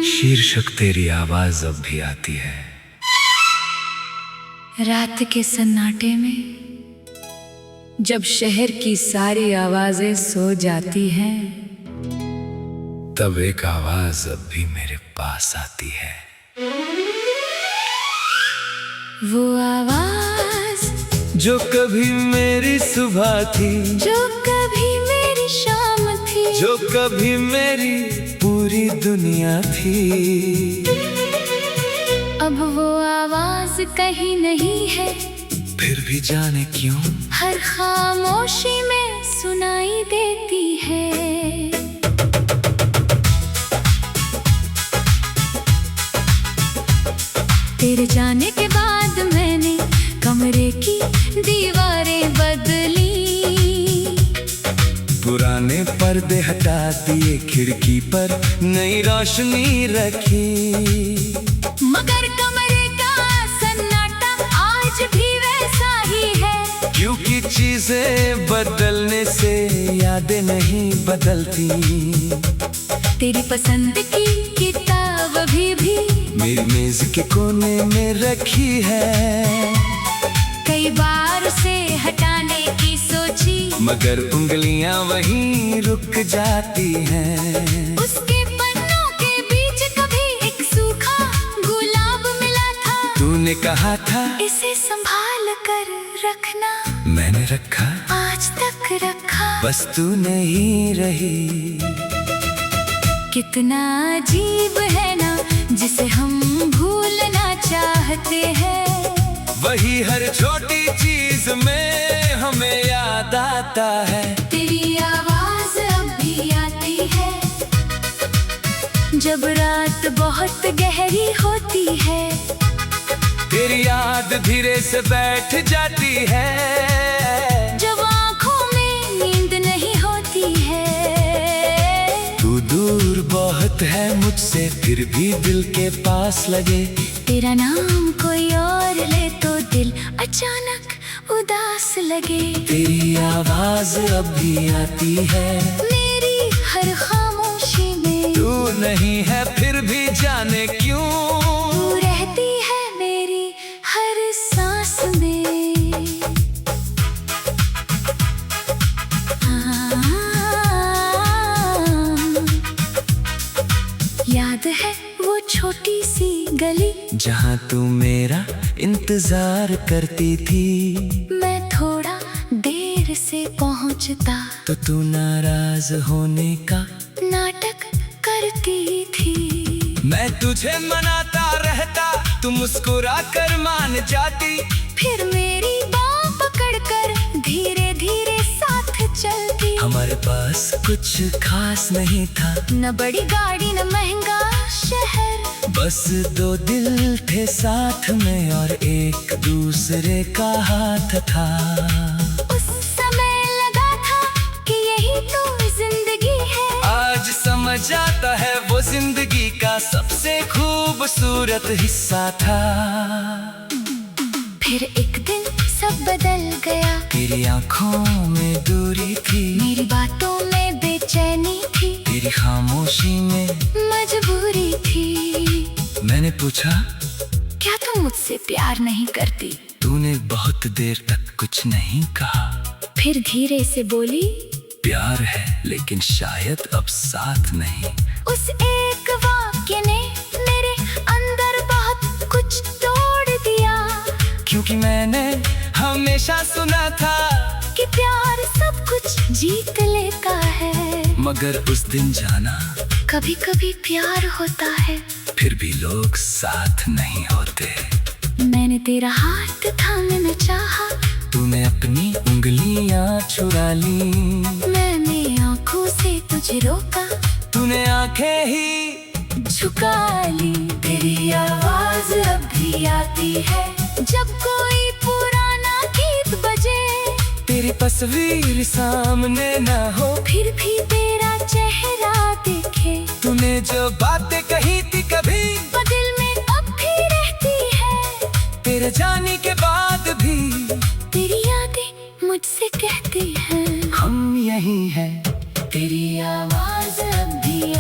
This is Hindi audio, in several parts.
शीर्षक तेरी आवाज अब भी आती है। रात के सन्नाटे में जब शहर की सारी आवाजें सो जाती हैं, तब एक आवाज अब भी मेरे पास आती है। वो आवाज जो कभी मेरी सुबह थी, जो कभी मेरी शाम थी, जो कभी मेरी पूरी दुनिया थी। अब वो आवाज कहीं नहीं है, फिर भी जाने क्यों हर खामोशी में सुनाई देती है। तेरे जाने के बाद मैंने कमरे की दीवारें बदली, पुराने पर्दे हटा दिए, खिड़की पर नई रोशनी रखी। मगर कमरे का सन्नाटा आज भी वैसा ही है, क्योंकि चीजें बदलने से यादें नहीं बदलती। तेरी पसंद की किताब अभी भी मेरी मेज के कोने में रखी है। कई बार उसे हटाने की सोची, मगर उंगलियां वहीं रुक जाती हैं। उसके पन्नों के बीच कभी एक सूखा गुलाब मिला था। तूने कहा था इसे संभाल कर रखना, मैंने रखा, आज तक रखा। बस तू नहीं रही। कितना अजीब है ना, जिसे हम भूलना चाहते हैं, वही हर छोटी चीज में हमें याद आता है। तेरी आवाज अब भी आती है, जब रात बहुत गहरी होती है। तेरी याद धीरे से बैठ जाती है, जब आँखों में नींद नहीं होती है। तू दूर बहुत है मुझसे, फिर भी दिल के पास लगे। तेरा नाम कोई और ले तो दिल अचानक उदास लगे। तेरी आवाज अब भी आती है, मेरी हर खामोशी में तू नहीं है, फिर भी जाने क्यों तू रहती है मेरी हर सांस में। याद है वो छोटी सी गली, जहाँ तू मेरा इंतजार करती थी। मैं थोड़ा देर से पहुँचता तो तू नाराज होने का नाटक करती थी। मैं तुझे मनाता रहता, तू मुस्कुरा कर मान जाती। फिर मेरी बाँह पकड़कर धीरे धीरे साथ चलती। हमारे पास कुछ खास नहीं था, न बड़ी गाड़ी न महंगा शहर, बस दो दिल थे साथ में और एक दूसरे का हाथ था। उस समय लगा था कि यही तो जिंदगी है। आज समझ आता है वो जिंदगी का सबसे खूबसूरत हिस्सा था। फिर एक दिन सब बदल गया, तेरी आंखों में दूरी थी, मेरी बातों में बेचैनी थी, तेरी खामोशी में मजबूरी थी। मैंने पूछा क्या तुम मुझसे प्यार नहीं करती? तूने बहुत देर तक कुछ नहीं कहा। फिर धीरे से बोली, प्यार है लेकिन शायद अब साथ नहीं। उस एक वाक्य ने मेरे अंदर बहुत कुछ तोड़ दिया, क्योंकि मैंने हमेशा सुना था कि प्यार सब कुछ जीत लेता है। मगर उस दिन जाना कभी कभी प्यार होता है, फिर भी लोग साथ नहीं होते। मैंने तेरा हाथ थामना चाहा, तूने अपनी उंगलियां चुरा ली। मैंने आंखों से तुझे रोका, तूने आंखें ही झुका ली। तेरी आवाज अब भी आती है, जब कोई पुराना गीत बजे। तेरी तस्वीर सामने ना हो, फिर भी तेरा चेहरा दिखे। तूने जो बातें कही थी कभी वो दिल में अब भी रहती है। तेरे जाने के बाद भी तेरी यादें मुझसे कहती हैं, हम यही हैं। तेरी आवाज अब भी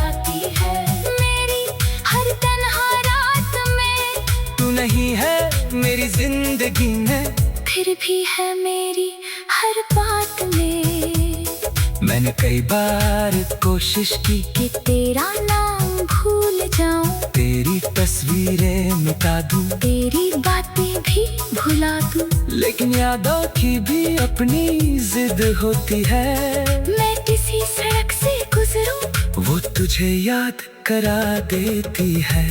जिंदगी में, फिर भी है मेरी हर बात में। मैंने कई बार कोशिश की कि तेरा नाम भूल जाऊं, तेरी तस्वीरें मिटा दूं, तेरी बातें भी भुला दूं, लेकिन यादों की भी अपनी जिद होती है। मैं किसी सड़क से गुजरूं, वो तुझे याद करा देती है।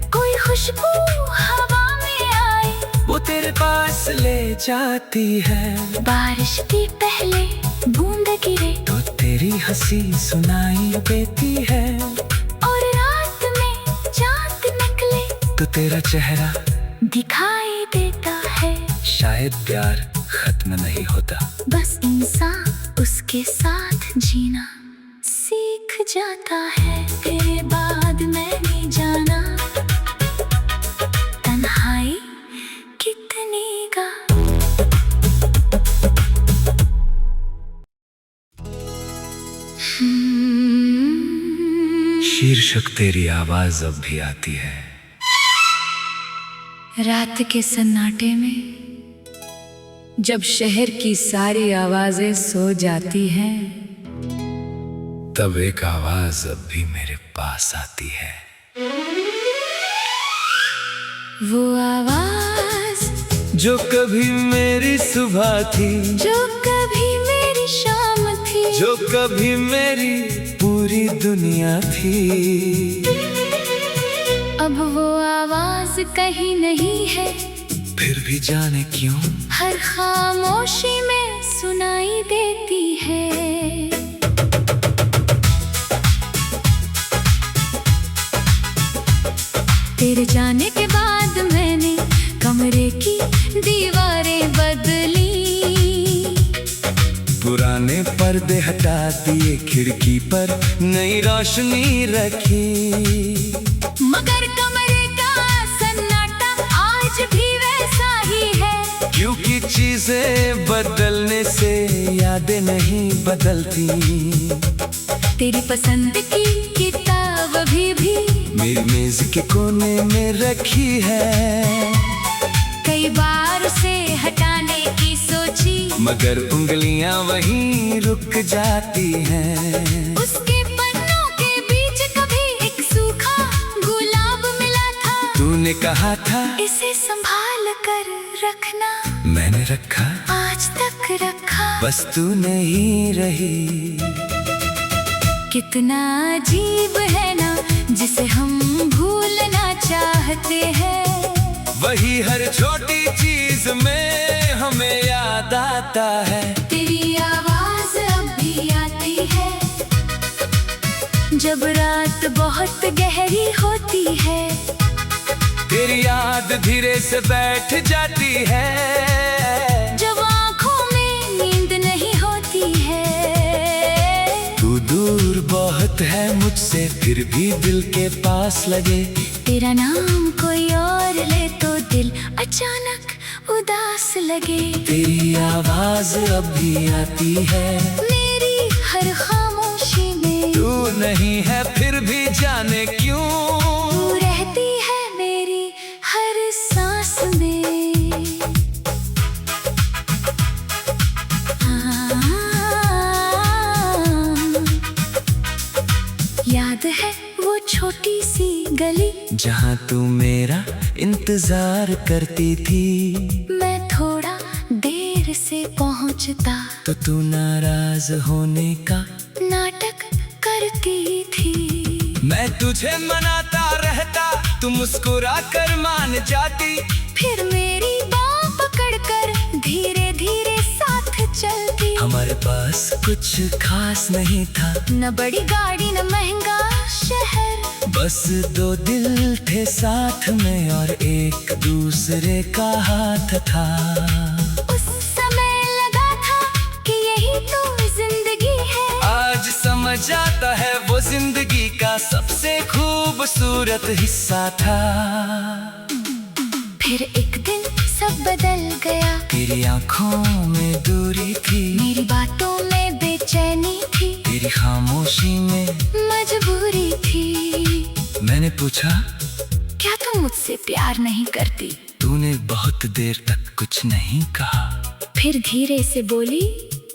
कोई खुशबू हवा में आए, वो तेरे पास ले जाती है। बारिश की पहले बूंद गिरे तो तेरी हंसी सुनाई देती है। और रात में चांद निकले तो तेरा चेहरा दिखाई देता है। शायद प्यार खत्म नहीं होता, बस इंसान उसके साथ जीना सीख जाता है। तेरे बाद मैंने जाना तन्हाई कितनी का। शीर्षक तेरी आवाज अब भी आती है। रात के सन्नाटे में जब शहर की सारी आवाजें सो जाती हैं, तब एक आवाज अब भी मेरे पास आती है। वो आवाज जो कभी मेरी सुबह थी, जो कभी मेरी शाम थी, जो कभी मेरी पूरी दुनिया थी। अब वो आवाज कहीं नहीं है, फिर भी जाने क्यों हर खामोशी में सुनाई देती है। तेरे जाने के बाद मैंने कमरे की दीवारें बदली, पुराने पर्दे हटा दिए, खिड़की पर नई रोशनी रखी। मगर कमरे का सन्नाटा आज भी वैसा ही है, क्योंकि चीजें बदलने से यादें नहीं बदलती। तेरी पसंद की किताब अभी भी मेरी मेज के कोने में रखी है। कई बार उसे हटाने की सोची, मगर उंगलियां वहीं रुक जाती हैं। उसके पन्नों के बीच कभी एक सूखा गुलाब मिला था। तूने कहा था इसे संभाल कर रखना, मैंने रखा, आज तक रखा। बस तू नहीं रही। कितना अजीब है ना, जिसे हम भूलना चाहते हैं, वही हर छोटी चीज में हमें याद आता है। तेरी आवाज अब भी आती है, जब रात बहुत गहरी होती है। तेरी याद धीरे से बैठ जाती है, जब आँखों में नींद नहीं होती है। तू दूर बहुत है मुझसे, फिर भी दिल के पास लगे। तेरा नाम कोई और ले तो दिल अचानक उदास लगे। तेरी आवाज अब भी आती है, मेरी हर खामोशी में तू नहीं है, फिर भी जाने क्यों तू रहती है मेरी हर सांस में। याद है वो छोटी सी गली, जहाँ तू मेरा इंतजार करती थी। मैं थोड़ा देर से पहुँचता तो तू नाराज होने का नाटक करती थी। मैं तुझे मनाता रहता, तू मुस्कुरा कर मान जाती। फिर मेरी बाँह पकड़कर धीरे धीरे साथ चलती। हमारे पास कुछ खास नहीं था, न बड़ी गाड़ी न महंगा शहर, बस दो दिल थे साथ में और एक दूसरे का हाथ था। उस समय लगा था कि यही तो जिंदगी है। आज समझ आता है वो जिंदगी का सबसे खूबसूरत हिस्सा था। फिर एक दिन सब बदल गया, तेरी आंखों में दूरी थी, मेरी बातों में बेचैनी थी, तेरी खामोशी में मजबूरी थी। मैंने पूछा क्या तुम मुझसे प्यार नहीं करती? तू तूने बहुत देर तक कुछ नहीं कहा। फिर धीरे से बोली,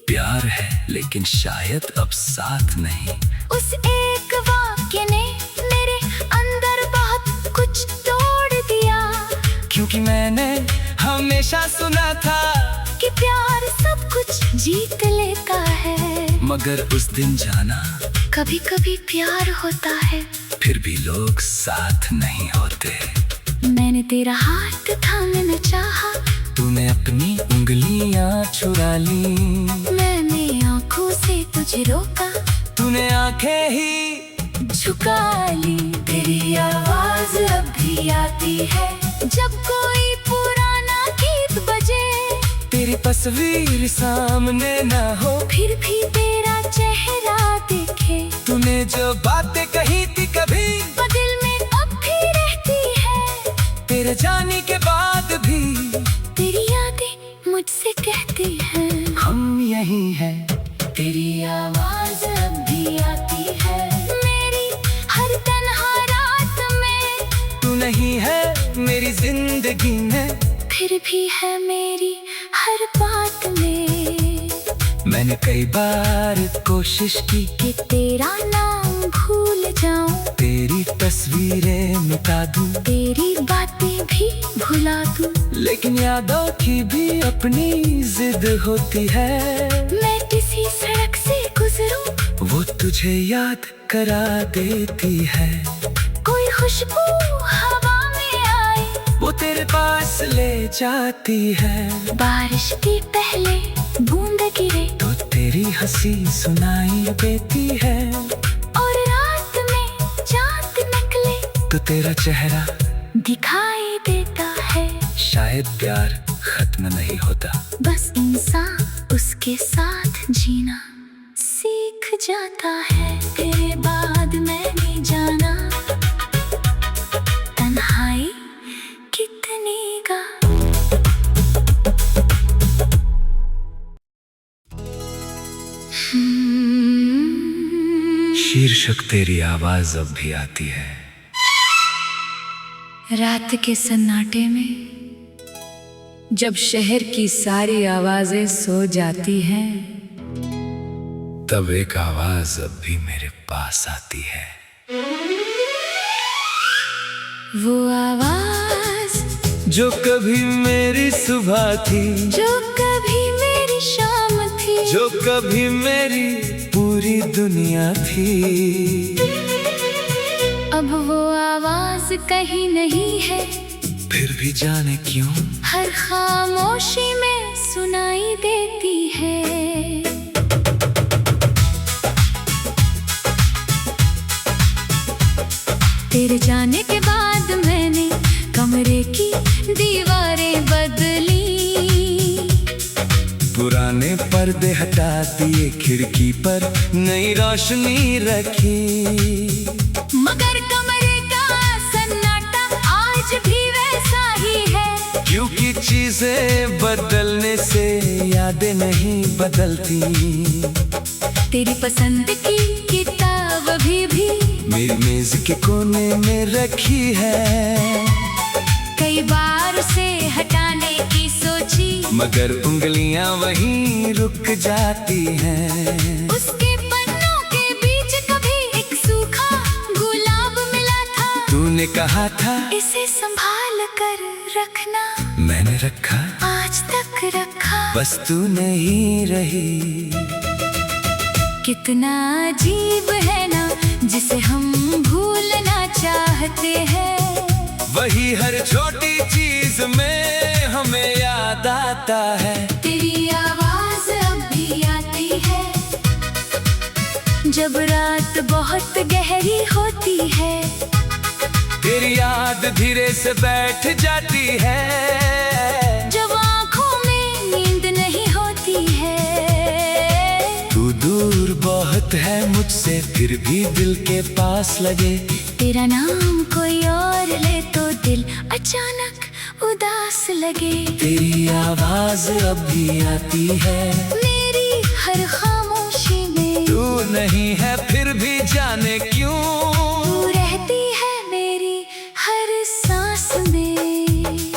प्यार है लेकिन शायद अब साथ नहीं। उस एक वाक्य ने मेरे अंदर बहुत कुछ तोड़ दिया। क्योंकि मैंने हमेशा सुना था कि प्यार सब कुछ जीत लेता है। मगर उस दिन जाना, कभी कभी प्यार होता है फिर भी लोग साथ नहीं होते। मैंने तेरा हाथ थामना चाहा, तूने अपनी उंगलियां चुरा ली। मैंने आंखों से तुझे रोका, तूने आंखें ही झुका ली। तेरी आवाज अब भी आती है जब कोई पुराना गीत बजे। तेरी तस्वीर सामने ना हो, फिर भी तेरा चेहरा दिखे। तूने जो बातें कही थी कभी वो दिल में अब भी रहती है। तेरे जाने के बाद भी तेरी यादें मुझसे कहती हैं, हम यही हैं। तेरी आवाज अब भी आती है मेरी हर तन्हा रात में। तू नहीं है मेरी जिंदगी में, फिर भी है मेरी हर बात में। मैंने कई बार कोशिश की कि तेरा नाम भूल जाऊं, तेरी तस्वीरें मिटा दूं, तेरी बातें भी भुला दूं। लेकिन यादों की भी अपनी जिद होती है। मैं किसी सड़क से गुजरूं, वो तुझे याद करा देती है। कोई खुशबू हवा में आए, वो तेरे पास ले जाती है। बारिश की पहले बूंद गिरे तो तेरी हंसी सुनाई देती है। और रात में चांद निकले तो तेरा चेहरा दिखाई देता है। शायद प्यार खत्म नहीं होता, बस इंसान उसके साथ जीना सीख जाता है। तेरे बाद मैंने जाना तन्हाई कितनी गा। शीर्षक तेरी आवाज अब भी आती है। रात के सन्नाटे में जब शहर की सारी आवाजें सो जाती हैं, तब एक आवाज अब भी मेरे पास आती है। वो आवाज जो कभी मेरी सुबह थी, जो कभी मेरी शाम थी, जो कभी मेरी पूरी दुनिया थी। अब वो आवाज कहीं नहीं है, फिर भी जाने क्यों हर खामोशी में सुनाई देती है। तेरे जाने के बाद मैंने कमरे की दीवारें बदली। पुराने पर्दे हटा दिए, खिड़की पर नई रोशनी रखी। मगर कमरे का सन्नाटा आज भी वैसा ही है। क्योंकि चीजें बदलने से यादें नहीं बदलती। तेरी पसंद की किताब भी मेरी मेज के कोने में रखी है। कई बार उसे हटाने की सोची, मगर उंगलियां वहीं रुक जाती हैं। उसके पन्नों के बीच कभी एक सूखा गुलाब मिला था। तूने कहा था इसे संभाल कर रखना, मैंने रखा, आज तक रखा। बस तू नहीं रही। कितना अजीब है ना, जिसे हम भूलना चाहते हैं, वही हर छोटी चीज में हमें याद आता है। तेरी आवाज अब भी आती है जब रात बहुत गहरी होती है। तेरी याद धीरे से बैठ जाती है जब आँखों में नींद नहीं होती है। तू दूर बहुत है मुझसे, फिर भी दिल के पास लगे। तेरा नाम कोई और ले तो दिल अचानक उदास लगे। तेरी आवाज अब भी आती है मेरी हर खामोशी में। तू नहीं है फिर भी जाने क्यों, तू रहती है मेरी हर सांस में।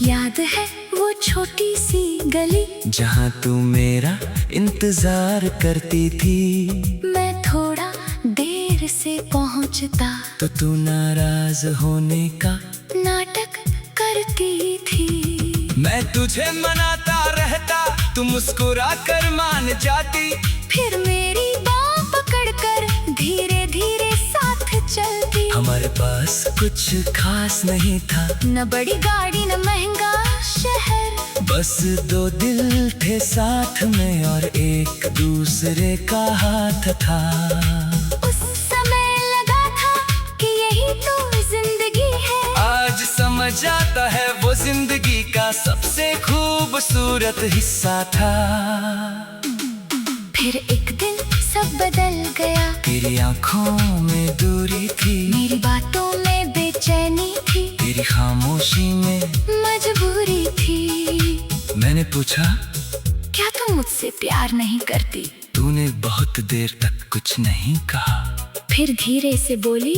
याद है वो छोटी सी गली, जहाँ तू मेरा इंतजार करती थी। मैं थोड़ा देर से पहुँचता तो तू नाराज होने का नाटक करती थी। मैं तुझे मनाता रहता, तू मुस्कुरा कर मान जाती। फिर मेरी बाँह पकड़कर धीरे धीरे साथ चलती। हमारे पास कुछ खास नहीं था, न बड़ी गाड़ी न महंगा शहर, बस दो दिल थे साथ में और एक दूसरे का हाथ था। उस समय लगा था कि यही तो जिंदगी है। आज समझ आता है वो जिंदगी का सबसे खूबसूरत हिस्सा था। फिर एक दिन सब बदल गया, तेरी आंखों में दूरी थी, मेरी बातों में बेचैनी थी, तेरी खामोशी में मजबूरी थी। मैंने पूछा, क्या तुम मुझसे प्यार नहीं करती? तूने बहुत देर तक कुछ नहीं कहा। फिर धीरे से बोली,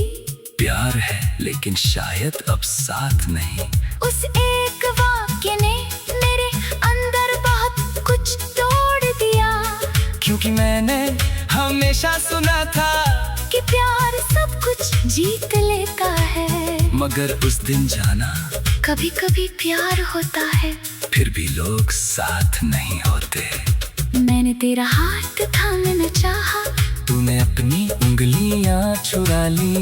प्यार है लेकिन शायद अब साथ नहीं। उस एक वाक्य ने मेरे अंदर बहुत कुछ तोड़ दिया, क्योंकि मैंने हमेशा सुना था कि प्यार सब कुछ जीत लेता है। मगर उस दिन जाना, कभी कभी प्यार होता है, फिर भी लोग साथ नहीं होते। मैंने तेरा हाथ थामना चाहा, तूने अपनी उंगलियां चुरा ली।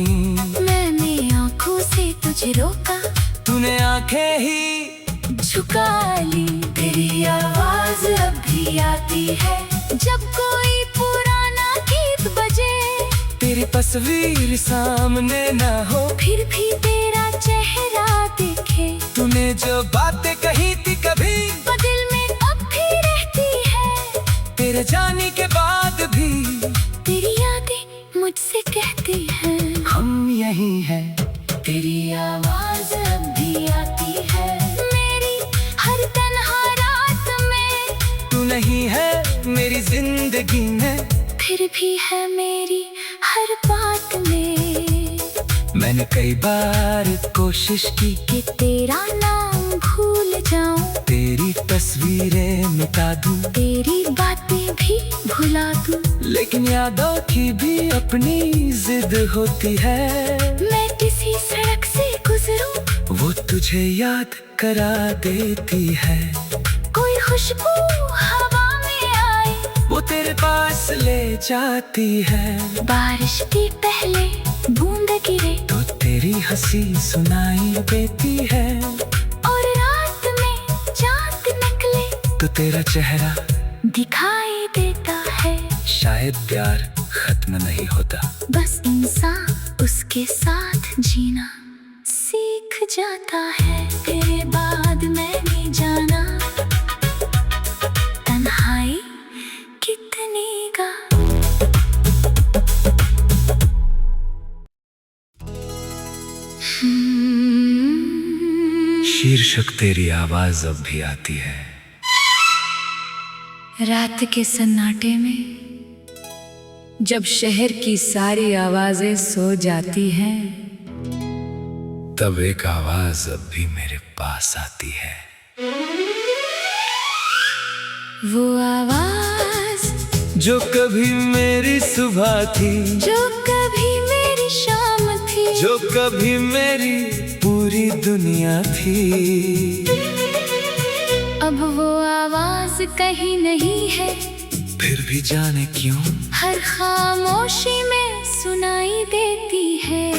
मैंने आंखों से तुझे रोका, तूने आंखें ही झुका ली। तेरी आवाज अब भी आती है जब कोई पुराना गीत बजे। तेरी तस्वीर सामने ना हो, फिर भी तेरा चेहरा देखे। तूने जो बातें कही थी कभी वो दिल में अब भी रहती है। तेरे जाने के बाद भी तेरी यादें मुझसे कहती हैं, हम यही हैं। तेरी आवाज अब भी आती है मेरी हर तन्हा रात में। तू नहीं है मेरी जिंदगी में, फिर भी है मेरी हर बात में। मैंने कई बार कोशिश की कि तेरा नाम भूल जाऊं, तेरी तस्वीरें मिटा दूं, तेरी बातें भी भुला दूं, लेकिन यादों की भी अपनी जिद होती है। मैं किसी सड़क से गुजरूं, वो तुझे याद करा देती है। कोई खुशबू हवा में आए, वो तेरे पास ले जाती है। बारिश की पहले बूंद गिरे तो तेरी हंसी सुनाई देती है। और रात में चांद निकले तो तेरा चेहरा दिखाई देता है। शायद प्यार खत्म नहीं होता, बस इंसान उसके साथ जीना सीख जाता है। तेरे बाद मैंने जाना तन्हाई कितनी का। शीर्षक तेरी आवाज अब भी आती है। रात के सन्नाटे में जब शहर की सारी आवाजें सो जाती हैं, तब एक आवाज अब भी मेरे पास आती है। वो आवाज जो कभी मेरी सुबह थी, जो कभी मेरी शाम थी, जो कभी मेरी पूरी दुनिया थी। अब वो आवाज कहीं नहीं है, फिर भी जाने क्यों हर खामोशी में सुनाई देती है।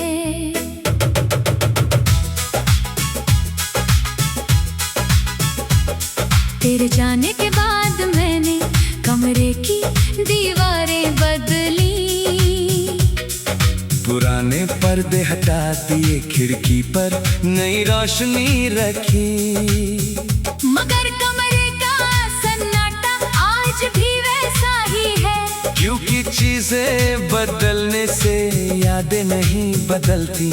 तेरे जाने के बाद मैंने कमरे की दीवारें बदली, पुराने पर्दे हटा दिए, खिड़की पर नई रोशनी रखी। मगर कमरे का सन्नाटा आज भी वैसा ही है, क्योंकि चीजें बदलने से यादें नहीं बदलती।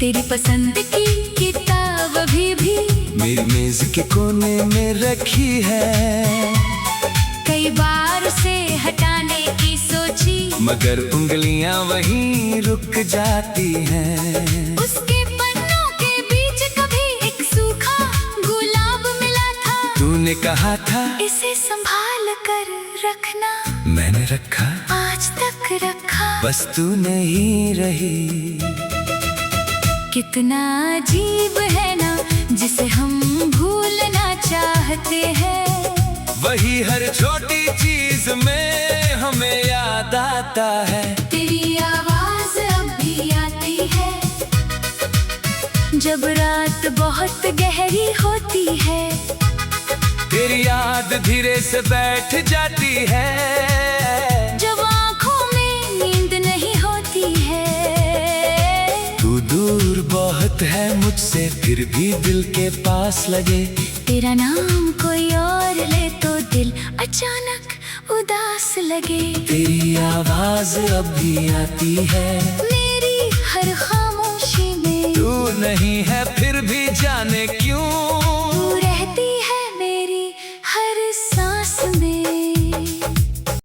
तेरी पसंद की किताब अभी भी मेरी मेज के कोने में रखी है। कई बार उसे हटाने की सोची, मगर उंगलियां वहीं रुक जाती हैं। उसके पन्नों के बीच कभी एक सूखा तूने कहा था इसे संभाल कर रखना, मैंने रखा, आज तक रखा। बस तू नहीं रही। कितना अजीब है ना जिसे हम भूलना चाहते हैं, वही हर छोटी चीज में हमें याद आता है। तेरी आवाज अब भी आती है जब रात बहुत गहरी होती है। तेरी याद धीरे से बैठ जाती है जब आँखों में नींद नहीं होती है। तू दूर बहुत है मुझसे फिर भी दिल के पास लगे। तेरा नाम कोई और ले तो दिल अचानक उदास लगे। तेरी आवाज अब भी आती है।